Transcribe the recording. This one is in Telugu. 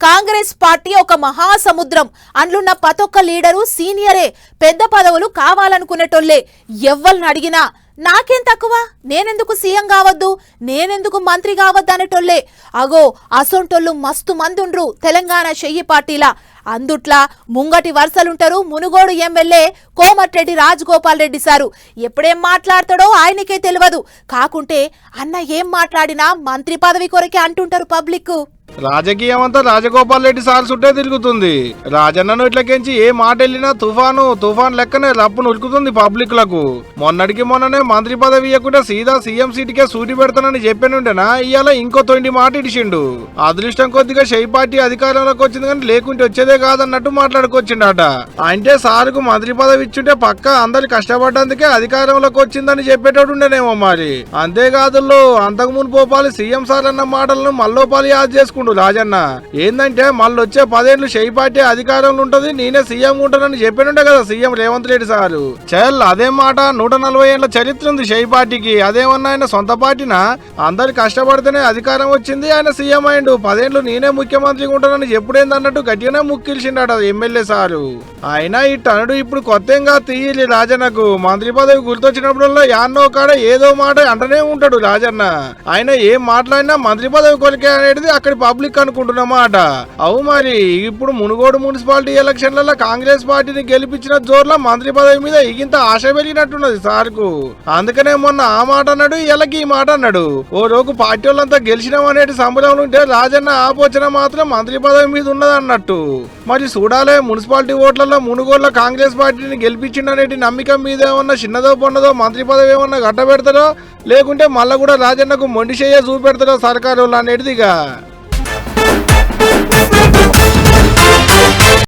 కాంగ్రెస్ పార్టీ ఒక మహాసముద్రం. అందులున్న ప్రతొక్క లీడరు సీనియరే. పెద్ద పదవులు కావాలనుకునేటోళ్లే. ఎవ్వల్ని అడిగినా నాకేం తక్కువ, నేనెందుకు సీఎం కావద్దు, నేనెందుకు మంత్రి కావద్దు అనేటోళ్లే. అగో అసొంటోళ్ళు మస్తు మందుండ్రు తెలంగాణ చెయ్యి పార్టీలా. అందుట్లా ముంగటి వరుసలుంటారు మునుగోడు ఎమ్మెల్యే కోమటిరెడ్డి రాజగోపాల్ రెడ్డి సారు. ఎప్పుడేం మాట్లాడతాడో ఆయనకే తెలియదు. కాకుంటే అన్న ఏం మాట్లాడినా మంత్రి పదవి కొరకే అంటుంటారు పబ్లిక్. రాజకీయం అంతా రాజగోపాల్ రెడ్డి సార్ చుట్టే తిరుగుతుంది. రాజన్నను ఇట్లకెంచి ఏ మాట వెళ్ళినా తుఫాన్ లెక్కనే రప్పును ఉరుకుతుంది పబ్లిక్ లకు. మొన్నటికి మొన్ననే మంత్రి పదవి ఇవ్వకుండా సీదా సీఎం సీటుకే సూటి పెడతానని చెప్పానుండేనా, ఇవాళ ఇంకో 20 మాట ఇడిచిండు. అదృష్టం కొద్దిగా షై పార్టీ అధికారంలోకి వచ్చింది కానీ లేకుంటే వచ్చేదే కాదన్నట్టు మాట్లాడుకొచ్చిండట. అంటే సార్కు మంత్రి పదవి ఇచ్చుంటే పక్క అందరు కష్టపడ్డందుకే అధికారంలోకి వచ్చిందని చెప్పేటోడుండేనేమో మరి. అంతేకాదు అంతకు ముందు పోపాలి సీఎం సార్ అన్న మాటలను మల్లోపాలి యాద్ చేసుకుంటూ రాజన్న ఏందంటే మళ్ళొచ్చే 10 ఏళ్లు షై పార్టీ అధికారంలో ఉంటది, నేనే సీఎం ఉంటానని చెప్పినుండే కదా సీఎం రేవంత్ రెడ్డి సారు. అదే మాట 140 ఏళ్ల చరిత్ర ఉంది షై పార్టీకి. అదేమన్నా ఆయన సొంత పార్టీనా? అందరు కష్టపడితేనే అధికారం వచ్చింది, ఆయన సీఎం అయిండు. 10 ఏళ్లు నేనే ముఖ్యమంత్రిగా ఉంటానని ఎప్పుడేందన్నట్టు గట్టిగానే ముక్కిల్చిండట ఎమ్మెల్యే సారు. అయినా ఈ టనుడు ఇప్పుడు కొత్తగా తీయాలి రాజన్నకు. మంత్రి పదవి గుర్తొచ్చినప్పుడల్లా యాన్నో కాడ ఏదో మాట అంటనే ఉంటాడు రాజన్న. ఆయన ఏం మాట్లాడినా మంత్రి పదవి కొలికే అనేది అక్కడి పబ్లిక్ అనుకుంటున్నమాట. అవు మరి ఇప్పుడు మునుగోడు మున్సిపాలిటీ ఎలక్షన్లలో కాంగ్రెస్ పార్టీని గెలిపించిన జోర్లో మంత్రి పదవి మీద ఇగింత ఆశ పెరిగినట్టున్నది సార్కు. అందుకనే మొన్న ఆ మాట అన్నాడు, ఇళ్ళకి ఈ మాట అన్నాడు. ఓ రోజు పార్టీ వాళ్ళంతా గెలిచినాం అనేటి సంబరం ఉంటే రాజన్న ఆపోచన మాత్రం మంత్రి పదవి మీద ఉన్నది అన్నట్టు. మరి చూడాలే మున్సిపాలిటీ ఓట్లలో మునుగోడులో కాంగ్రెస్ పార్టీని గెలిపించిండనేటి నమ్మకం మీద ఏమన్నా చిన్నదో పొన్నదో మంత్రి పదవి ఏమన్నా గట్టబెడతారో, లేకుంటే మళ్ళా కూడా రాజన్నకు మొండి చేయ చూపెడతారో సర్కారు వాళ్ళు అనేటిదిగా.